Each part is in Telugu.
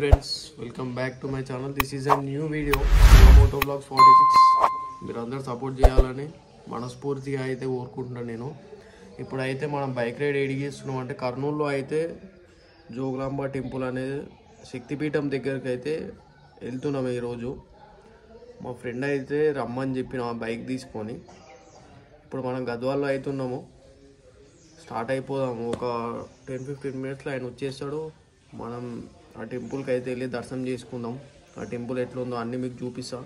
Friends, welcome back to my channel. This is a new video moto vlogs 46. మీరు అందరూ సపోర్ట్ చేయాలని మనస్ఫూర్తిగా అయితే కోరుకుంటున్నాను. నేను ఇప్పుడైతే మనం బైక్ రైడ్ ఎడిగిస్తున్నాం అంటే కర్నూలులో అయితే జోగులాంబ టెంపుల్ అనేది శక్తిపీఠం దగ్గరికి అయితే వెళ్తున్నాం. ఈరోజు మా ఫ్రెండ్ అయితే రమ్మని చెప్పిన బైక్ తీసుకొని ఇప్పుడు మనం గద్వాల్లో అవుతున్నాము. స్టార్ట్ అయిపోదాము. ఒక 10-15 మినిట్స్లో ఆయన వచ్చేస్తాడు. మనం ఆ టెంపుల్కి అయితే వెళ్ళి దర్శనం చేసుకుందాం. ఆ టెంపుల్ ఎట్లుందో అన్నీ మీకు చూపిస్తా.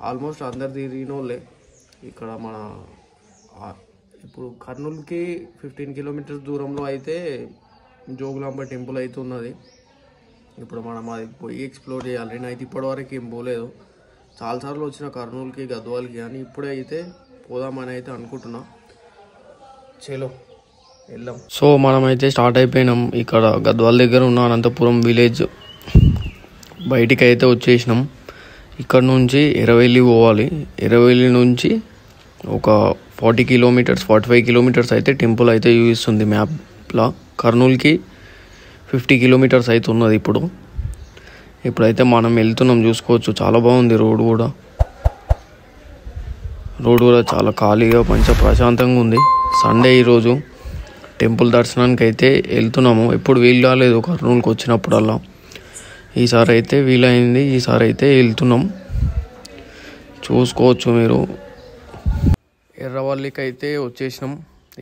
ఆల్మోస్ట్ అందరు తిరిగిన వాళ్ళే. ఇక్కడ మన ఇప్పుడు కర్నూలుకి 15 కిలోమీటర్స్ దూరంలో అయితే జోగులాంబ టెంపుల్ అయితే ఉన్నది. ఇప్పుడు మనం అది పోయి ఎక్స్ప్లోర్ చేయాలి. నేనైతే ఇప్పటివరకు ఏం పోలేదు. చాలాసార్లు వచ్చిన కర్నూలుకి గద్వాలకి, కానీ ఇప్పుడే అయితే పోదామని అయితే అనుకుంటున్నా. చలో వెళ్దాం. సో మనమైతే స్టార్ట్ అయిపోయినాం. ఇక్కడ గద్వాల దగ్గర ఉన్న అనంతపురం విలేజ్ బయటికి అయితే వచ్చేసినాం. ఇక్కడ నుంచి ఎర్రవెల్లి పోవాలి. ఎర్రవెల్లి నుంచి ఒక 40 కిలోమీటర్స్ 45 కిలోమీటర్స్ అయితే టెంపుల్ అయితే చూపిస్తుంది మ్యాప్లో. కర్నూలుకి 50 కిలోమీటర్స్ అయితే ఉన్నది. ఇప్పుడైతే మనం వెళ్తున్నాం. చూసుకోవచ్చు, చాలా బాగుంది. రోడ్ కూడా చాలా ఖాళీగా మంచిగా ప్రశాంతంగా ఉంది. సండే ఈరోజు టెంపుల్ దర్శనానికి అయితే వెళ్తున్నాము. ఎప్పుడు వీలు కాలేదు కర్నూలుకి వచ్చినప్పుడల్లా. ఈసారి అయితే వీలైంది. ఈసారి అయితే వెళ్తున్నాం. చూసుకోవచ్చు మీరు. ఎర్రవల్లికి అయితే వచ్చేసినాం.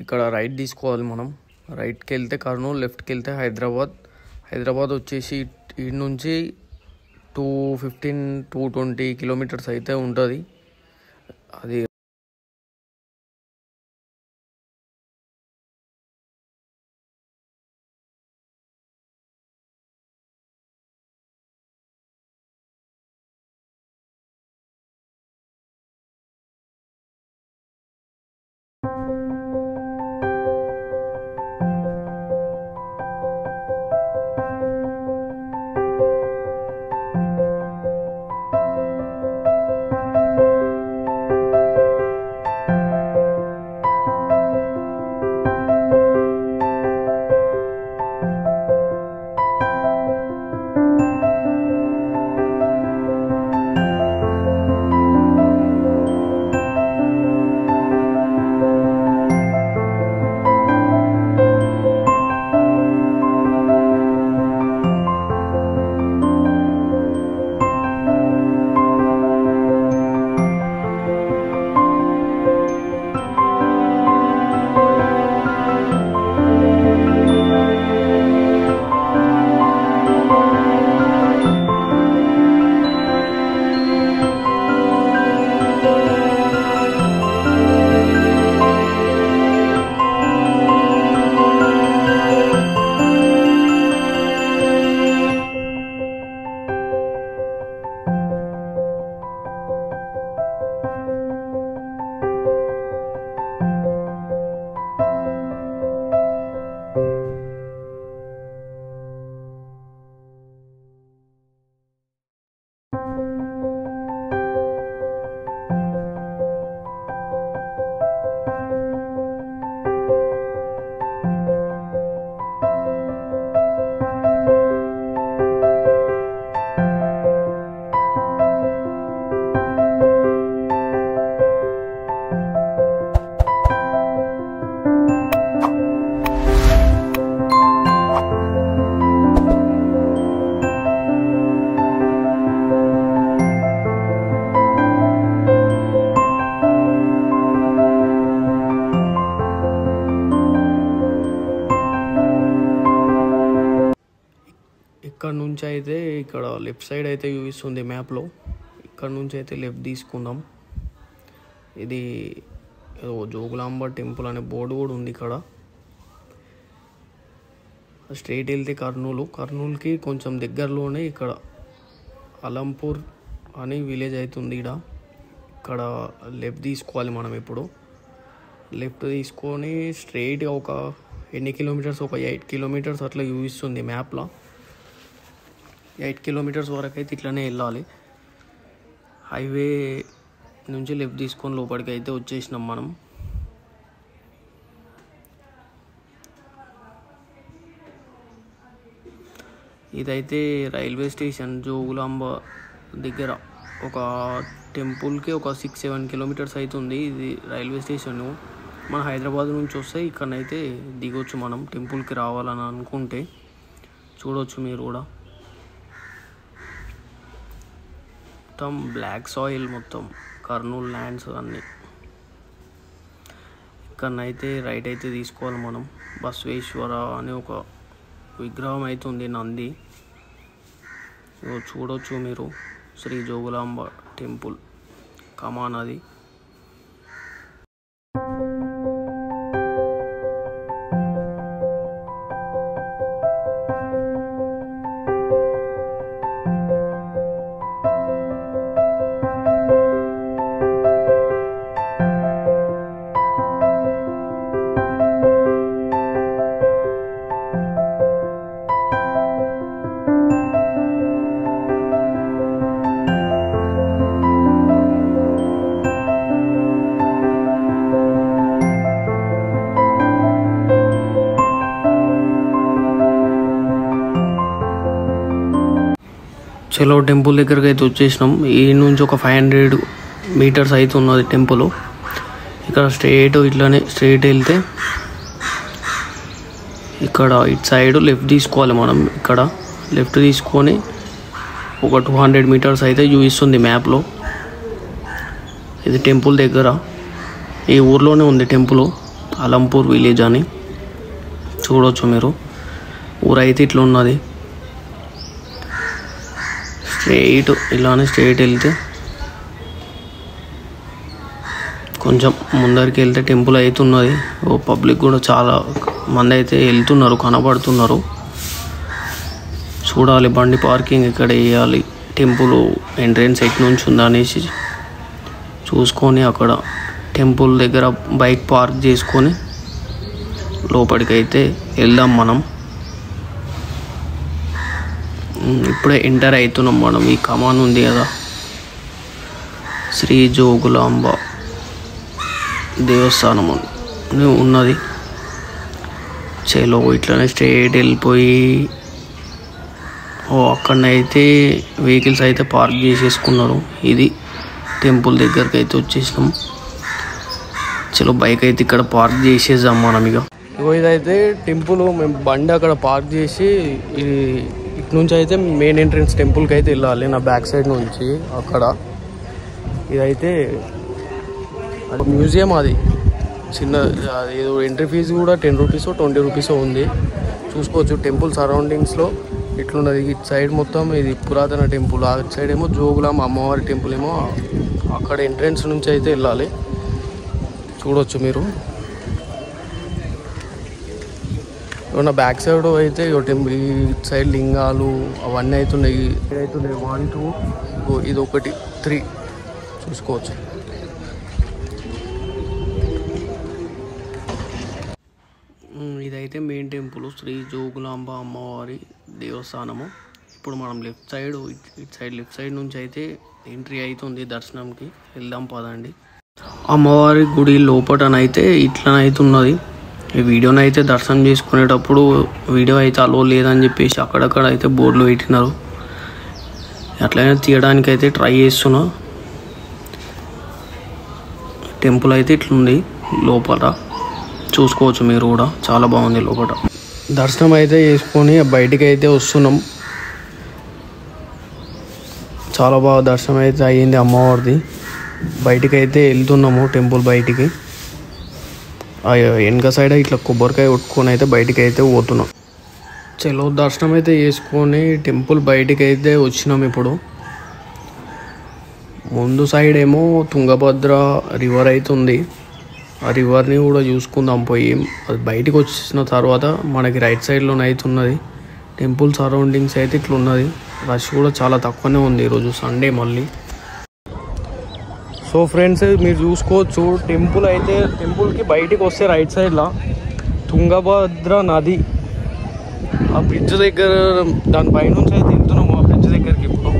ఇక్కడ రైట్ తీసుకోవాలి మనం. రైట్కి వెళ్తే కర్నూలు, లెఫ్ట్కి వెళ్తే హైదరాబాద్ వచ్చేసి ఇటు నుంచి 215-220 కిలోమీటర్స్ అయితే ఉంటుంది. అది ఇక్కడ నుంచి అయితే ఇక్కడ లెఫ్ట్ సైడ్ అయితే చూపిస్తుంది మ్యాప్లో. ఇక్కడ నుంచి అయితే లెఫ్ట్ తీసుకుందాం. ఇది జోగులాంబ టెంపుల్ అనే బోర్డు కూడా ఉంది ఇక్కడ. స్ట్రైట్ వెళ్తే కర్నూలుకి కొంచెం దగ్గరలోనే ఇక్కడ అలంపూర్ అని విలేజ్ అవుతుంది. ఇక్కడ లెఫ్ట్ తీసుకోవాలి మనం. ఇప్పుడు లెఫ్ట్ తీసుకొని స్ట్రైట్గా ఒక ఎన్ని కిలోమీటర్స్, ఒక 8 కిలోమీటర్స్ అట్లా చూపిస్తుంది మ్యాప్లో. 8 కిలోమీటర్స్ వరకు అయితే ఇట్లనే వెళ్ళాలి. హైవే నుంచి లెఫ్ట్ తీసుకొని లోపలికి అయితే వచ్చేసినాం మనం. ఇదైతే రైల్వే స్టేషన్ జోగులాంబ దగ్గర ఒక టెంపుల్కి ఒక 6-7 కిలోమీటర్స్ అవుతుంది. ఇది రైల్వే స్టేషను. మన హైదరాబాద్ నుంచి వస్తే ఇక్కడనైతే దిగొచ్చు మనం టెంపుల్కి రావాలని అనుకుంటే. చూడవచ్చు మీరు కూడా. మొత్తం బ్లాక్ సాయిల్, మొత్తం కర్నూలు ల్యాండ్స్ అన్నీ. ఇక్కడనైతే రైట్ అయితే తీసుకోవాలి మనం. బసవేశ్వర అనే ఒక విగ్రహం అయితే ఉంది, నంది. చూడవచ్చు మీరు. శ్రీ జోగులాంబ టెంపుల్ కమాన్ అది. చలో టెంపుల్ దగ్గరికి అయితే వచ్చేసినాం. ఈ నుంచి ఒక 500 మీటర్స్ అయితే ఉన్నది టెంపుల్. ఇక్కడ ఇట్లానే స్ట్రైట్ వెళ్తే ఇక్కడ ఇటు సైడ్ లెఫ్ట్ తీసుకోవాలి మనం. ఇక్కడ లెఫ్ట్ తీసుకొని ఒక 200 మీటర్స్ అయితే చూపిస్తుంది మ్యాప్లో. ఇది టెంపుల్ దగ్గర, ఈ ఊర్లోనే ఉంది టెంపుల్, అలంపూర్ విలేజ్ అని. చూడవచ్చు మీరు. ఊరైతే ఇట్లా ఉన్నది. ఇలానే స్ట్రైట్ వెళ్తే కొంచెం ముందరికి వెళ్తే టెంపుల్ అవుతున్నది. పబ్లిక్ కూడా చాలా మంది అయితే వెళ్తున్నారు, కనబడుతున్నారు. చూడాలి బండి పార్కింగ్ ఇక్కడ వేయాలి. టెంపుల్ ఎంట్రెన్స్ ఎటు నుంచి ఉందా అనేసి చూసుకొని అక్కడ టెంపుల్ దగ్గర బైక్ పార్క్ చేసుకొని లోపలికి అయితే వెళ్దాం మనం. ఇప్పుడే ఎంటర్ అవుతున్నాం మనం. ఈ కమాన్ ఉంది కదా, శ్రీ జోగులాంబ దేవస్థానం ఉన్నది. చలో ఇట్లనే స్ట్రైట్ వెళ్ళిపోయి అక్కడనైతే వెహికల్స్ అయితే పార్క్ చేసేసుకున్నారు. ఇది టెంపుల్ దగ్గరికి అయితే వచ్చేసినాం. చలో బైక్ అయితే ఇక్కడ పార్క్ చేసేద్దాం మనం. ఇదైతే టెంపుల్. మేము బండి అక్కడ పార్క్ చేసి ఇటు నుంచి అయితే మెయిన్ ఎంట్రన్స్ టెంపుల్కి అయితే వెళ్ళాలి. నా బ్యాక్ సైడ్ నుంచి అక్కడ. ఇదైతే మ్యూజియం, అది చిన్న ఏదో ఎంట్రీ ఫీజు కూడా 10 రూపీస్ 20 రూపీస్ ఉంది. చూసుకోవచ్చు టెంపుల్ సరౌండింగ్స్లో ఇట్లున్నది. ఇటు సైడ్ మొత్తం ఇది పురాతన టెంపుల్, ఆ సైడ్ ఏమో జోగులాంబ అమ్మవారి టెంపుల్ ఏమో అక్కడ ఎంట్రన్స్ నుంచి అయితే వెళ్ళాలి. చూడవచ్చు మీరు. నా బ్యాక్ సైడ్ అయితే టెంపుల్ ఈ సైడ్ లింగాలు అవన్నీ అవుతున్నాయి. 1 2 ఇది 1 3 చూసుకోవచ్చు. ఇదైతే మెయిన్ టెంపుల్, శ్రీ జోగులాంబ అమ్మవారి దేవస్థానము. ఇప్పుడు మనం లెఫ్ట్ సైడ్ నుంచి అయితే ఎంట్రీ అవుతుంది దర్శనంకి. వెళ్దాం పదండి. అమ్మవారి గుడి లోపటనైతే ఇట్లనైతున్నది. ఈ వీడియోని అయితే దర్శనం చేసుకునేటప్పుడు వీడియో అయితే అలో లేదని చెప్పేసి అక్కడక్కడ అయితే బోర్డులు పెట్టినారు. అట్లయినా తీయడానికి అయితే ట్రై చేస్తున్నా. టెంపుల్ అయితే ఇట్లుంది లోపల, చూసుకోవచ్చు మీరు కూడా. చాలా బాగుంది లోపల. దర్శనం అయితే చేసుకొని బయటికి అయితే వస్తున్నాం. చాలా బాగా దర్శనం అయితే అయ్యింది అమ్మవారిది. బయటికి అయితే వెళ్తున్నాము టెంపుల్ బయటికి. వెనక సైడ్ ఇట్లా కొబ్బరికాయ కొట్టుకొని అయితే బయటికి అయితే పోతున్నాం. చలో దర్శనం అయితే చేసుకొని టెంపుల్ బయటికి అయితే వచ్చినాం. ఇప్పుడు ముందు సైడ్ ఏమో తుంగభద్ర రివర్ అయితే ఉంది. ఆ రివర్ని కూడా చూసుకుందాం పోయి. అది బయటికి వచ్చిన తర్వాత మనకి రైట్ సైడ్లోనైతే ఉన్నది టెంపుల్ సరౌండింగ్స్ అయితే ఇట్లా ఉన్నది. రష్ కూడా చాలా తక్కువనే ఉంది ఈరోజు సండే మళ్ళీ. సో ఫ్రెండ్స్ మీరు చూసుకోవచ్చు టెంపుల్కి బయటికి వస్తే రైట్ సైడ్లో తుంగభద్ర నది, ఆ బ్రిడ్జ్ దగ్గర దాని పైనుంచి అయితే వెళ్తున్నాము ఆ బ్రిడ్జ్ దగ్గరికి. ఇప్పుడు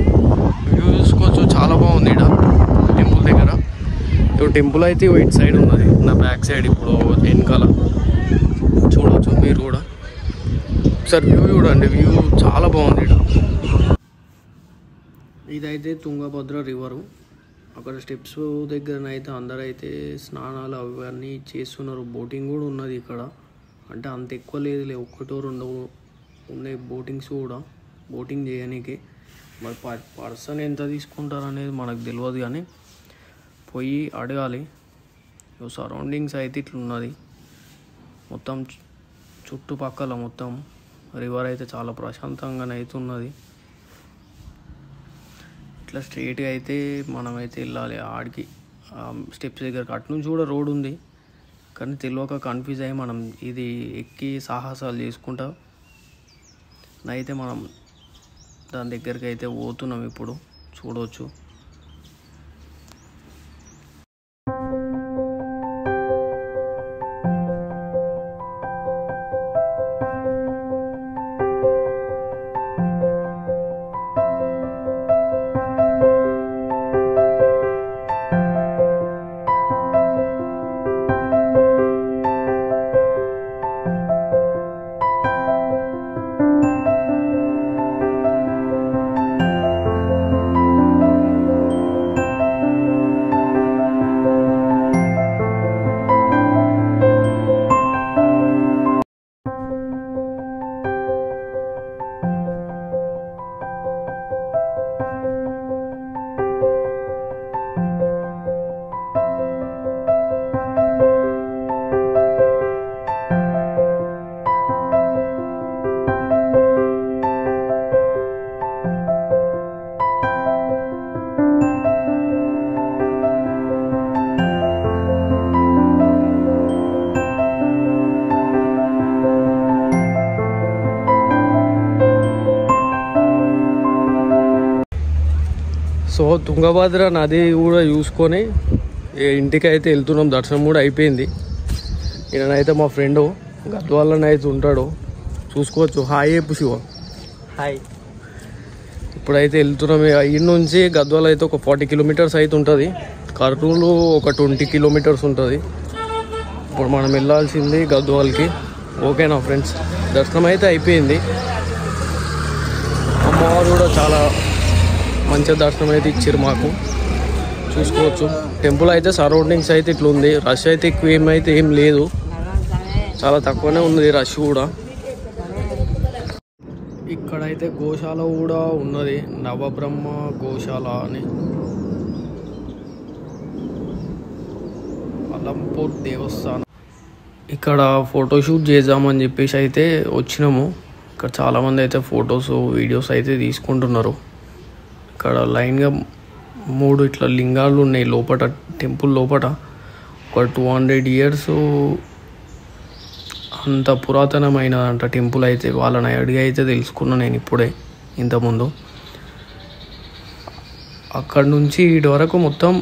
వ్యూ చూసుకోవచ్చు, చాలా బాగుంది ఇక్కడ టెంపుల్ దగ్గర. ఇప్పుడు టెంపుల్ అయితే ఇటు సైడ్ ఉన్నది, నా బ్యాక్ సైడ్ ఇప్పుడు వెనకాల చూడవచ్చు మీరు కూడా. ఒకసారి వ్యూ చూడండి, వ్యూ చాలా బాగుంది. ఇదైతే తుంగభద్ర రివరు. అక్కడ స్టెప్స్ దగ్గరనైతే అందరైతే స్నానాలు అవన్నీ చేస్తున్నారు. బోటింగ్ కూడా ఉన్నది ఇక్కడ. అంటే అంత ఎక్కువ లేదులే, ఒకటో రెండో ఉన్నాయి బోటింగ్స్ కూడా, బోటింగ్ చేయడానికి. మరి పర్సన్ ఎంత తీసుకుంటారు అనేది మనకు తెలియదు, కానీ పోయి అడగాలి. సరౌండింగ్స్ అయితే ఇట్లున్నది మొత్తం, చుట్టుపక్కల మొత్తం రివర్ అయితే చాలా ప్రశాంతంగానైతే ఉన్నది. ఇట్లా స్ట్రైట్గా అయితే మనమైతే వెళ్ళాలి ఆడికి, స్టెప్స్ దగ్గరకు. అటు నుంచి కూడా రోడ్ ఉంది, కానీ తెలియక కన్ఫ్యూజ్ అయ్యి మనం ఇది ఎక్కి సాహసాలు చేసుకుంటా అయితే మనం దాని దగ్గరికి అయితే పోతున్నాం. ఇప్పుడు చూడవచ్చు. సో తుంగభద్ర నది కూడా చూసుకొని ఇంటికి అయితే వెళ్తున్నాం. దర్శనం కూడా అయిపోయింది. ఈయనైతే మా ఫ్రెండ్ గద్వాలనైతే ఉంటాడు, చూసుకోవచ్చు. హాయ్ చెప్పు శివ. హాయ్. ఇప్పుడైతే వెళ్తున్నాం. ఇటు నుంచి గద్వాల అయితే ఒక 40 కిలోమీటర్స్ అయితే ఉంటుంది. కర్నూలు ఒక 20 కిలోమీటర్స్ ఉంటుంది. ఇప్పుడు మనం వెళ్ళాల్సింది గద్వాలకి. ఓకేనా ఫ్రెండ్స్, దర్శనం అయితే అయిపోయింది. అమ్మవారు కూడా చాలా మంచి దర్శనం అయితే ఇచ్చారు మాకు, చూసుకోవచ్చు. టెంపుల్ అయితే సరౌండింగ్స్ అయితే ఇట్లా ఉంది. రష్ అయితే ఎక్కువ ఏం లేదు, చాలా తక్కువనే ఉంది రష్ కూడా. ఇక్కడైతే గోశాల కూడా ఉన్నది, నవబ్రహ్మ గోశాల అని. అలంపూర్ దేవస్థానం. ఇక్కడ ఫోటోషూట్ చేద్దామని చెప్పేసి అయితే వచ్చినాము. ఇక్కడ చాలామంది అయితే ఫొటోస్ వీడియోస్ అయితే తీసుకుంటున్నారు. ఇక్కడ లైన్గా 3 ఇట్లా లింగాలు ఉన్నాయి లోపల, టెంపుల్ లోపల. ఒక 200 years అంత పురాతనమైన టెంపుల్ అయితే. వాళ్ళని అడిగి అయితే తెలుసుకున్నా నేను ఇప్పుడే, ఇంతకుముందు. అక్కడ నుంచి ఇటు వరకు మొత్తం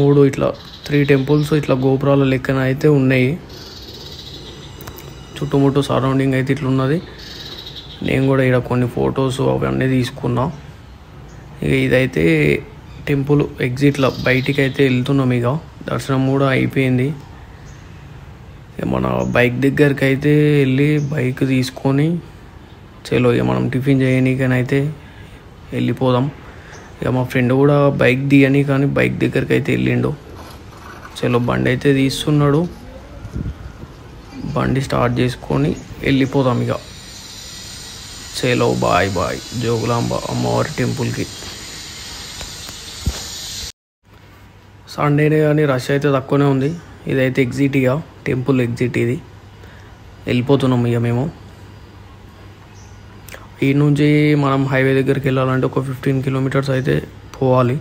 3 టెంపుల్స్ ఇట్లా గోపురాల లెక్కన అయితే ఉన్నాయి. చుట్టుముట్టు సరౌండింగ్ అయితే ఇట్లున్నది. నేను కూడా ఇక్కడ కొన్ని ఫొటోస్ అవన్నీ తీసుకున్నా. ఇక ఇదైతే టెంపుల్ ఎగ్జిట్లో బయటికి అయితే వెళ్తున్నాం. ఇక దర్శనం కూడా అయిపోయింది. మన బైక్ దగ్గరికి అయితే వెళ్ళి బైక్ తీసుకొని చలో ఇక మనం టిఫిన్ చేయనీకనైతే వెళ్ళిపోదాం. ఇక మా ఫ్రెండ్ కూడా బైక్ దియని కానీ బైక్ దగ్గరికి అయితే వెళ్ళిండు. చలో బండి అయితే తీస్తున్నాడు, బండి స్టార్ట్ చేసుకొని వెళ్ళిపోదాం ఇక. చలో బాయ్ బాయ్ జోగులాంబ అమ్మవారి టెంపుల్కి. సండేనే కానీ రష్ అయితే తక్కువనే ఉంది. ఇదైతే ఎగ్జిట్, ఇక టెంపుల్ ఎగ్జిట్ ఇది. వెళ్ళిపోతున్నాం ఇక మేము. ఈ నుంచి మనం హైవే దగ్గరికి వెళ్ళాలంటే ఒక 15 కిలోమీటర్స్ అయితే పోవాలి.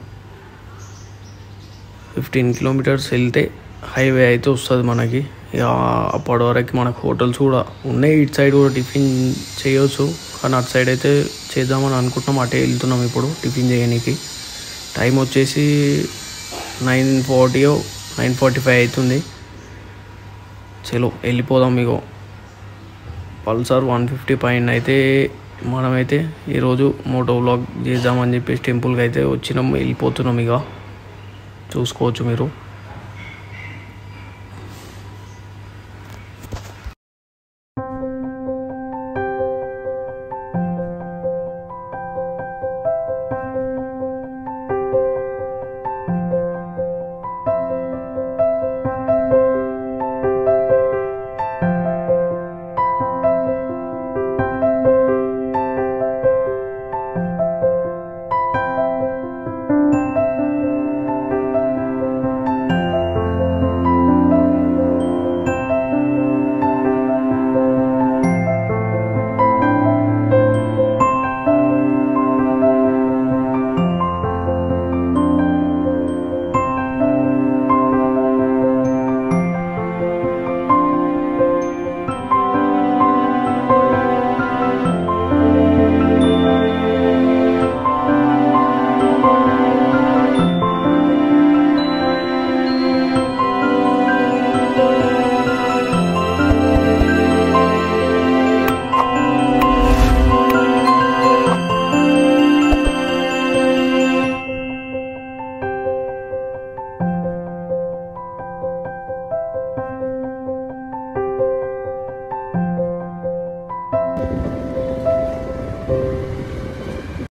15 కిలోమీటర్స్ వెళ్తే హైవే అయితే వస్తుంది మనకి. ఇక అప్పటి వరకు మనకు హోటల్స్ కూడా ఉన్నాయి. ఇటు సైడ్ కూడా టిఫిన్ చేయవచ్చు, కానీ అటు సైడ్ అయితే చేద్దామని అనుకుంటున్నాం. అటే వెళ్తున్నాం ఇప్పుడు టిఫిన్ చేయడానికి. టైం వచ్చేసి 9:40 9:45 అవుతుంది. చలో వెళ్ళిపోదాం. ఇగో పల్సర్ 150 పైన అయితే మనమైతే ఈరోజు మోటో వ్లాగ్ చేద్దామని చెప్పేసి టెంపుల్కి అయితే వచ్చినాం, వెళ్ళిపోతున్నాం. ఇక చూసుకోవచ్చు మీరు.